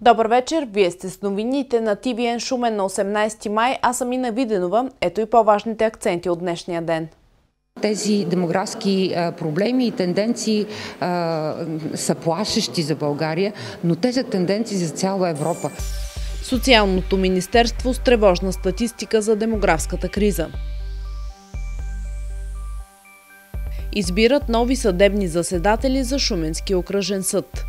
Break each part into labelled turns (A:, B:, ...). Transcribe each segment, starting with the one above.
A: Добър вечер, вие сте с новините на TVN Шумен на 18 май, аз съм Ина Виденова. Ето и по-важните акценти от днешния ден.
B: Тези демографски проблеми и тенденции са плашещи за България, но те са тенденции за цяла Европа.
A: Социалното министерство с тревожна статистика за демографската криза. Избират нови съдебни заседатели за Шуменския окръжен съд.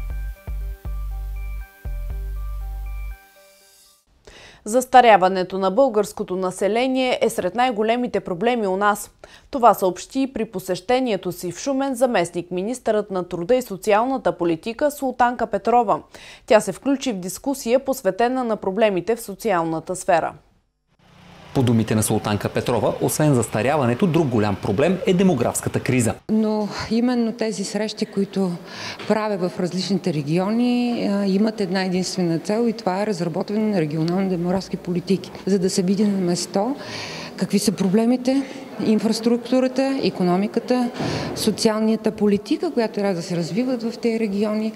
A: Застаряването на българското население е сред най-големите проблеми у нас. Това съобщи при посещението си в Шумен заместник-министърът на труда и социалната политика Султанка Петрова. Тя се включи в дискусия, посветена на проблемите в социалната сфера.
C: По думите на Султанка Петрова, освен застаряването, друг голям проблем е демографската криза.
B: Но именно тези срещи, които правя в различните региони, имат една единствена цел и това е разработване на регионални демографски политики, за да се види на место какви са проблемите, инфраструктурата, икономиката, социалната политика, която трябва да се развиват в тези региони,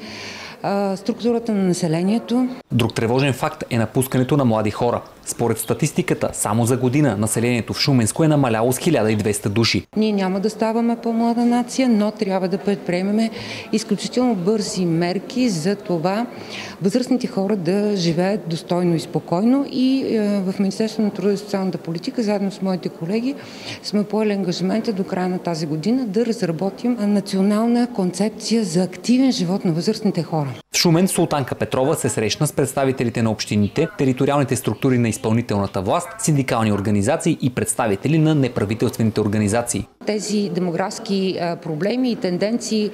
B: структурата на населението.
C: Друг тревожен факт е напускането на млади хора. Според статистиката, само за година населението в Шуменско е намаляло с 1200 души.
B: Ние няма да ставаме по-млада нация, но трябва да предприемем изключително бързи мерки за това възрастните хора да живеят достойно и спокойно. И в Министерството на труда и социалната политика, заедно с моите колеги, сме поели ангажимента до края на тази година да разработим национална концепция за активен живот на възрастните хора.
C: В Шумен Султанка Петрова се срещна с представителите на общините, териториалните структури на изпълнителната власт, синдикални организации и представители на неправителствените организации.
B: Тези демографски проблеми и тенденции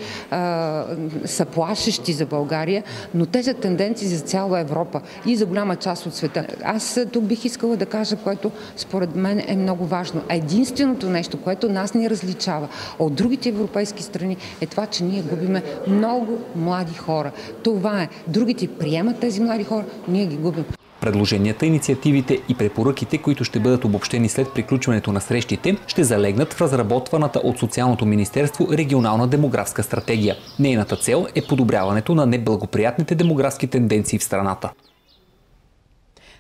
B: са плашещи за България, но те са тенденции за цяла Европа и за голяма част от света. Аз тук бих искала да кажа, което според мен е много важно. Единственото нещо, което нас ни различава от другите европейски страни, е това, че ние губиме много млади хора. Това е. Другите приемат тези млади хора, ние ги губим.
C: Предложенията, инициативите и препоръките, които ще бъдат обобщени след приключването на срещите, ще залегнат в разработваната от Социалното министерство регионална демографска стратегия. Нейната цел е подобряването на неблагоприятните демографски тенденции в страната.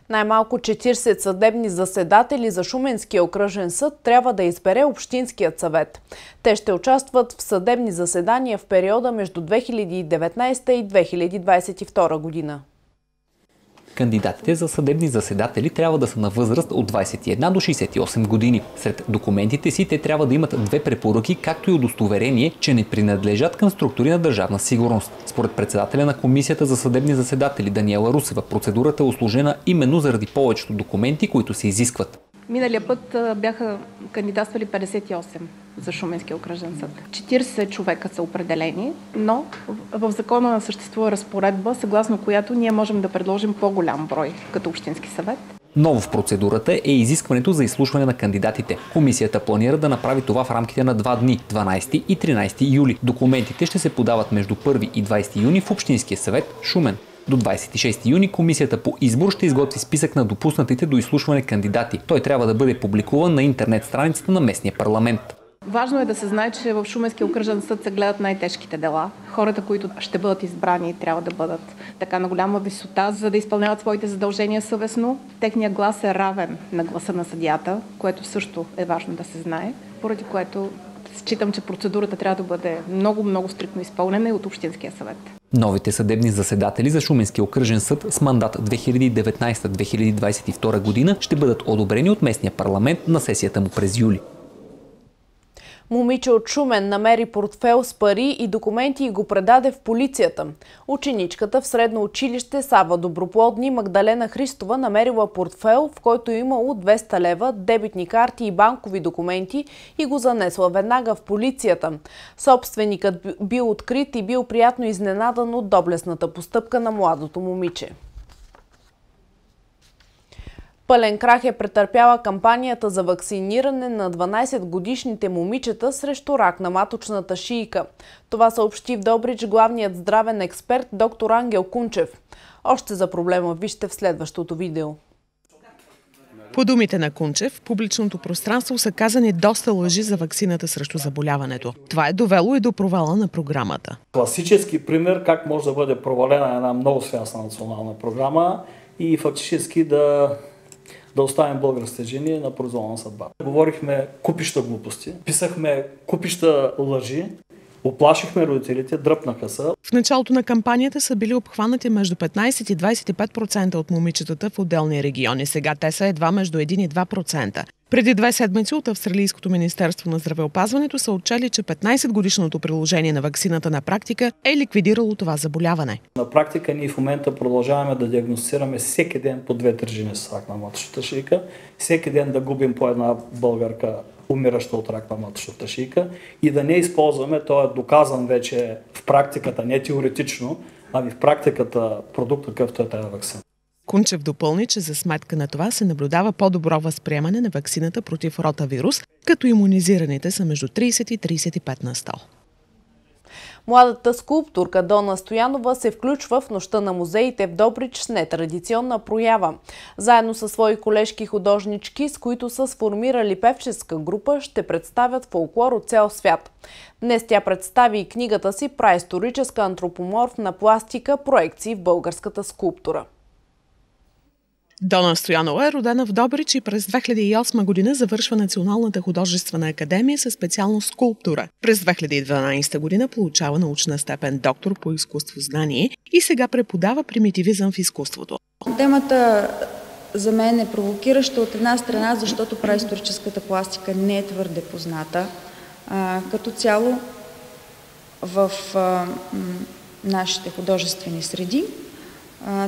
A: Най-малко 40 съдебни заседатели за Шуменския окръжен съд трябва да избере Общинският съвет. Те ще участват в съдебни заседания в периода между 2019 и 2022 година.
C: Кандидатите за съдебни заседатели трябва да са на възраст от 21 до 68 години. Сред документите си те трябва да имат две препоръки, както и удостоверение, че не принадлежат към структури на държавна сигурност. Според председателя на Комисията за съдебни заседатели Даниела Русева, процедурата е усложнена именно заради повечето документи, които се изискват.
D: Миналия път бяха кандидатствали 58 за Шуменския окръжен съд. 40 човека са определени, но в закона съществува разпоредба, съгласно която ние можем да предложим по-голям брой като Общински съвет.
C: Ново в процедурата е изискването за изслушване на кандидатите. Комисията планира да направи това в рамките на 2 дни, 12 и 13 юли. Документите ще се подават между 1 и 20 юни в Общинския съвет Шумен. До 26 юни Комисията по избор ще изготви списък на допуснатите до изслушване кандидати. Той трябва да бъде публикуван на интернет страницата на местния парламент.
D: Важно е да се знае, че в Шуменския окръжен съд се гледат най-тежките дела. Хората, които ще бъдат избрани, трябва да бъдат така на голяма висота, за да изпълняват своите задължения съвестно. Техният глас е равен на гласа на съдията, което също е важно да се знае, поради което считам, че процедурата трябва да бъде много стриктно изпълнена и от Общинския съвет.
C: Новите съдебни заседатели за Шуменския окръжен съд с мандат 2019-2022 година ще бъдат одобрени от местния парламент на сесията му през юли.
A: Момиче от Шумен намери портфел с пари и документи и го предаде в полицията. Ученичката в средно училище Сава Доброплодни Магдалена Христова намерила портфел, в който имало 200 лева, дебитни карти и банкови документи и го занесла веднага в полицията. Собственикът бил открит и бил приятно изненадан от доблестната постъпка на младото момиче. Пълен крах е претърпяла кампанията за вакциниране на 12-годишните момичета срещу рак на маточната шийка. Това съобщи в Добрич главният здравен експерт доктор Ангел Кунчев. Още за проблема вижте в следващото видео.
E: По думите на Кунчев, в публичното пространство са казани доста лъжи за ваксината срещу заболяването. Това е довело и до провала на програмата.
F: Класически пример как може да бъде провалена една много свясна национална програма и фактически да оставим българските жени на произволна съдба. Говорихме купища глупости, писахме купища лъжи, оплашихме родителите, дръпнаха се.
E: В началото на кампанията са били обхванати между 15 и 25% от момичетата в отделни региони. Сега те са едва между 1 и 2%. Преди 2 седмици от Австралийското министерство на здравеопазването са отчели, че 15-годишното приложение на ваксината на практика е ликвидирало това заболяване.
F: На практика ние в момента продължаваме да диагностицираме всеки ден по 2-3 жени с рак на маточната шийка, всеки ден да губим по една българка умираща от рак на маточната шийка и да не използваме, то е доказан вече в практиката, не теоретично, ами в практиката продукт, какъвто е тази ваксина.
E: Кунчев допълни, че за сметка на това се наблюдава по-добро възприемане на ваксината против ротавирус, като имунизираните са между 30 и 35 на 100.
A: Младата скулптурка Дона Стоянова се включва в Нощта на музеите в Добрич с нетрадиционна проява. Заедно със свои колежки художнички, с които са сформирали певческа група, ще представят фолклор от цял свят. Днес тя представи и книгата си «Праисторическа антропоморфна пластика. Проекции в българската скулптура».
E: Дона Стоянова е родена в Добрич и през 2008 година завършва Националната художествена академия със специалност скулптура. През 2012 година получава научна степен доктор по изкуствознание и сега преподава примитивизъм в изкуството.
G: Темата за мен е провокираща от една страна, защото праисторическата пластика не е твърде позната. Като цяло в нашите художествени среди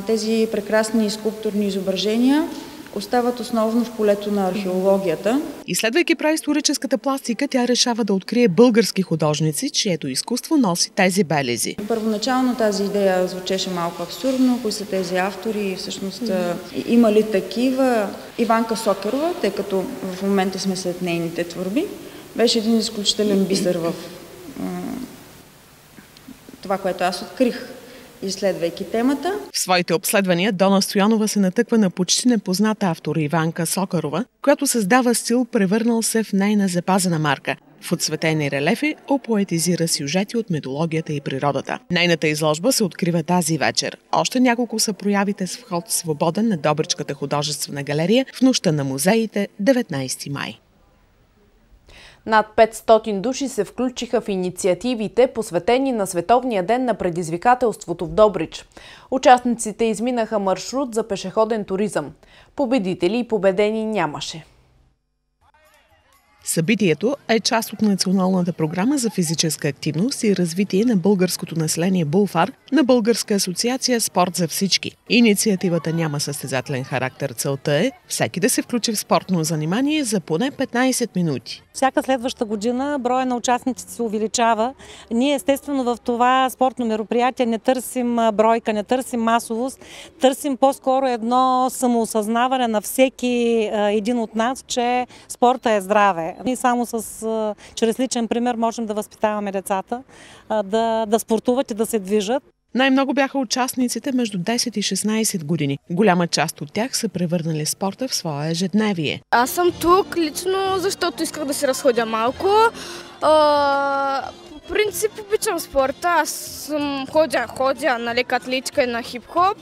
G: тези прекрасни скулптурни изображения остават основно в полето на археологията.
E: Изследвайки праисторическата пластика, тя решава да открие български художници, чието изкуство носи тези белези.
G: Първоначално тази идея звучеше малко абсурдно. Кои са тези автори? Всъщност има ли такива? Иванка Сокерова, тъй като в момента сме след нейните творби, беше един изключителен бисер в това, което аз открих, изследвайки темата.
E: В своите обследвания Дона Стоянова се натъква на почти непозната автор Иванка Сокерова, която създава стил, превърнал се в нейна запазена марка. В отцветени релефи опоетизира сюжети от митологията и природата. Нейната изложба се открива тази вечер. Още няколко са проявите с вход свободен на Добричката художествена галерия в Нощта на музеите 19 май.
A: Над 500 души се включиха в инициативите, посветени на Световния ден на предизвикателството в Добрич. Участниците изминаха маршрут за пешеходен туризъм. Победители и победени нямаше.
E: Събитието е част от Националната програма за физическа активност и развитие на българското население Булфар на Българска асоциация Спорт за всички. Инициативата няма състезателен характер. Целта е всеки да се включи в спортно занимание за поне 15 минути.
H: Всяка следваща година броя на участниците се увеличава. Ние естествено в това спортно мероприятие не търсим бройка, не търсим масовост, търсим по-скоро едно самоосъзнаване на всеки един от нас, че спорта е здраве. Ние само чрез личен пример можем да възпитаваме децата да спортуват и да се движат.
E: Най-много бяха участниците между 10 и 16 години. Голяма част от тях са превърнали спорта в своя ежедневие.
I: Аз съм тук лично, защото исках да се разходя малко. По принцип обичам спорта. Аз съм ходя на лека атлетика и на хип-хоп.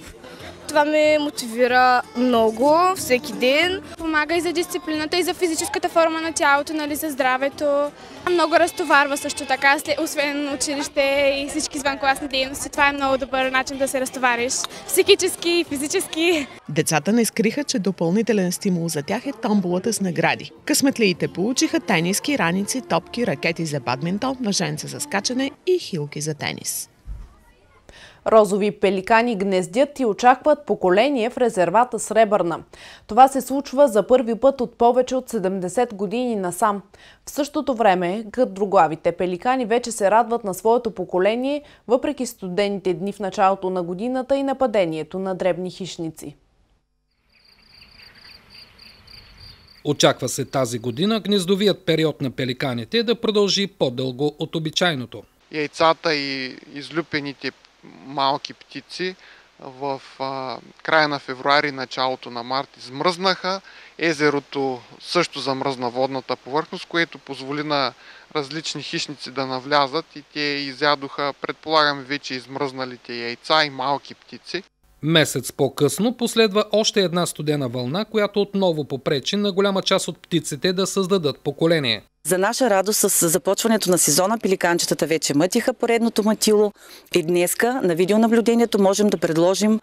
I: Това ме мотивира много всеки ден.
J: Помага и за дисциплината, и за физическата форма на тялото, нали, за здравето. Много разтоварва също така, освен училище и всички извънкласни дейности. Това е много добър начин да се разтовариш психически и физически.
E: Децата не скриха, че допълнителен стимул за тях е томболата с награди. Късметлиите получиха тениски, раници, топки, ракети за бадминтон, въженца за скачане и хилки за тенис.
A: Розови пеликани гнездят и очакват поколение в резервата Сребърна. Това се случва за първи път от повече от 70 години насам. В същото време, гъдроглавите пеликани вече се радват на своето поколение, въпреки студените дни в началото на годината и нападението на дребни хищници.
K: Очаква се тази година гнездовият период на пеликаните да продължи по-дълго от обичайното.
L: Яйцата и излюпените малки птици в края на февруари, началото на март измръзнаха. Езерото също замръзна водната повърхност, което позволи на различни хищници да навлязат и те изядоха, предполагам, вече измръзналите яйца и малки птици.
K: Месец по-късно последва още една студена вълна, която отново попречи на голяма част от птиците да създадат поколение.
M: За наша радост с започването на сезона пеликанчетата вече мътиха поредното мътило и днеска на видеонаблюдението можем да предложим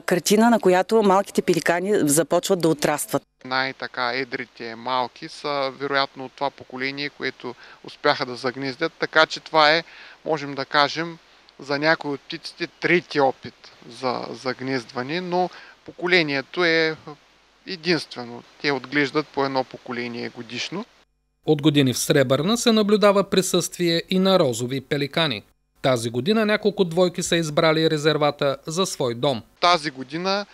M: картина, на която малките пеликани започват да отрастват.
L: Най-така едрите малки са вероятно от това поколение, което успяха да загнездят, така че това е, можем да кажем, за някои от птиците трети опит за гнездване, но поколението е единствено. Те отглеждат по едно поколение годишно.
K: От години в Сребърна се наблюдава присъствие и на розови пеликани. Тази година няколко двойки са избрали резервата за свой дом.
L: Тази година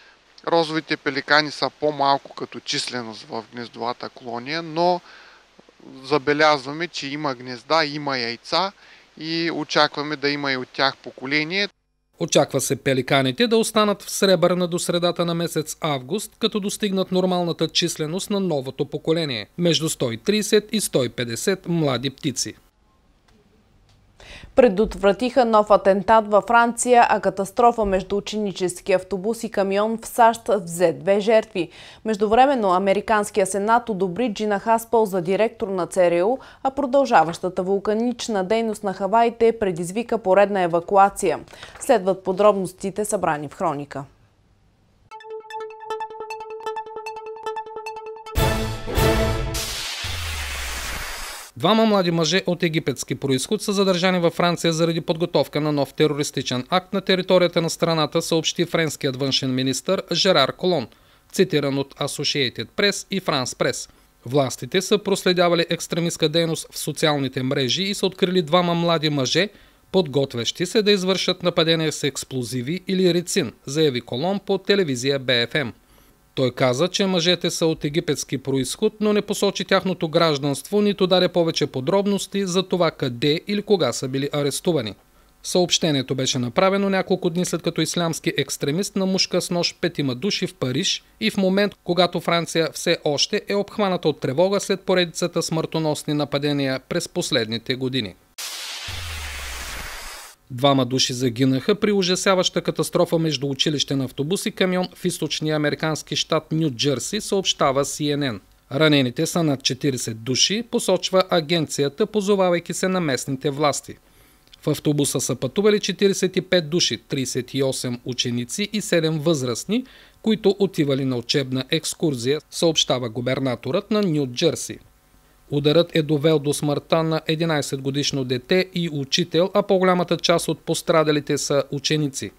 L: розовите пеликани са по-малко като численост в гнездовата колония, но забелязваме, че има гнезда, има яйца и очакваме да има и от тях поколение.
K: Очаква се пеликаните да останат в Сребърна до средата на месец август, като достигнат нормалната численост на новото поколение – между 130 и 150 млади птици.
A: Предотвратиха нов атентат във Франция, а катастрофа между ученически автобус и камион в САЩ взе 2 жертви. Междувременно Американския сенат одобри Джина Хаспъл за директор на ЦРУ, а продължаващата вулканична дейност на Хаваите предизвика поредна евакуация. Следват подробностите, събрани в хроника.
K: Двама млади мъже от египетски происход са задържани във Франция заради подготовка на нов терористичен акт на територията на страната, съобщи френският външен министър Жерар Колон, цитиран от Associated Press и France Press. Властите са проследявали екстремистка дейност в социалните мрежи и са открили двама млади мъже, подготвящи се да извършат нападение с експлозиви или рицин, заяви Колон по телевизия BFM. Той каза, че мъжете са от египетски происход, но не посочи тяхното гражданство, нито даде повече подробности за това къде или кога са били арестувани. Съобщението беше направено няколко дни след като ислямски екстремист намушка с нож 5 души в Париж и в момент, когато Франция все още е обхваната от тревога след поредицата смъртоносни нападения през последните години. Двама души загинаха при ужасяваща катастрофа между училищен автобус и камион в източния американски щат Ню Джерси, съобщава CNN. Ранените са над 40 души, посочва агенцията, позовавайки се на местните власти. В автобуса са пътували 45 души, 38 ученици и 7 възрастни, които отивали на учебна екскурзия, съобщава губернаторът на Ню Джерси. Ударът е довел до смъртта на 11-годишно дете и учител, а по-голямата част от пострадалите са ученици.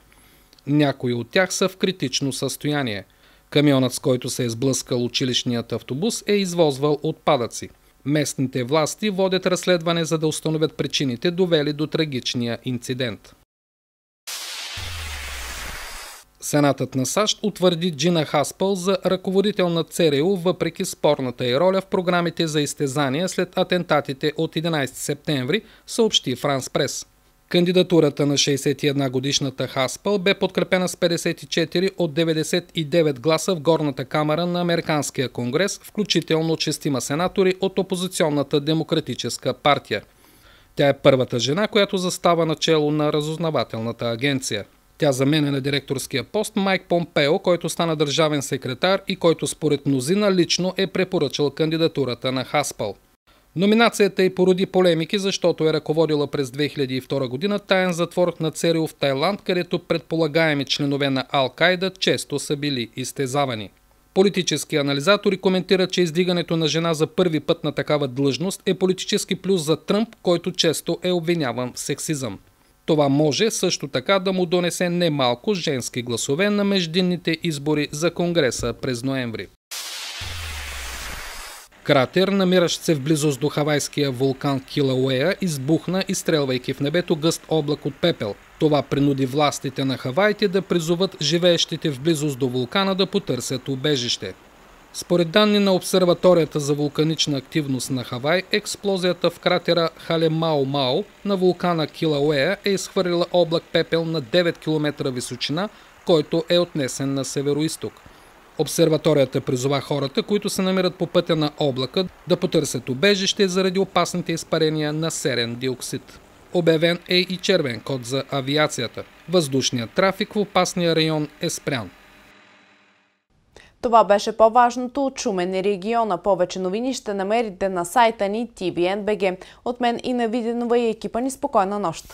K: Някои от тях са в критично състояние. Камионът, с който се е сблъскал училищният автобус, е извозвал отпадъци. Местните власти водят разследване, за да установят причините, довели до трагичния инцидент. Сенатът на САЩ утвърди Джина Хаспъл за ръководител на ЦРУ, въпреки спорната й роля в програмите за изтезания след атентатите от 11 септември, съобщи France Press. Кандидатурата на 61-годишната Хаспъл бе подкрепена с 54 от 99 гласа в горната камара на Американския конгрес, включително 6 сенатори от опозиционната демократическа партия. Тя е първата жена, която застава начело на разузнавателната агенция. Тя заменя на директорския пост Майк Помпео, който стана държавен секретар и който според мнозина лично е препоръчал кандидатурата на Хаспъл. Номинацията й породи полемики, защото е ръководила през 2002 година таен затвор на ЦРУ в Тайланд, където предполагаеми членове на Ал-Кайда често са били изтезавани. Политически анализатори коментират, че издигането на жена за първи път на такава длъжност е политически плюс за Тръмп, който често е обвиняван в сексизъм. Това може също така да му донесе немалко женски гласове на междинните избори за Конгреса през ноември. Кратер, намиращ се в близост до хавайския вулкан Килауея, избухна, изстрелвайки в небето гъст облак от пепел. Това принуди властите на Хаваите да призоват живеещите в близост до вулкана да потърсят убежище. Според данни на обсерваторията за вулканична активност на Хавай, експлозията в кратера Халемао-Мао на вулкана Килауея е изхвърлила облак пепел на 9 км височина, който е отнесен на североизток. Обсерваторията призова хората, които се намират по пътя на облака, да потърсят убежище заради опасните изпарения на серен диоксид. Обявен е и червен код за авиацията. Въздушният трафик в опасния район е спрян.
A: Това беше по-важното от Шумен и региона. Повече новини ще намерите на сайта ни TVN.BG. От мен Ина Виденова и екипа ни спокойна нощ.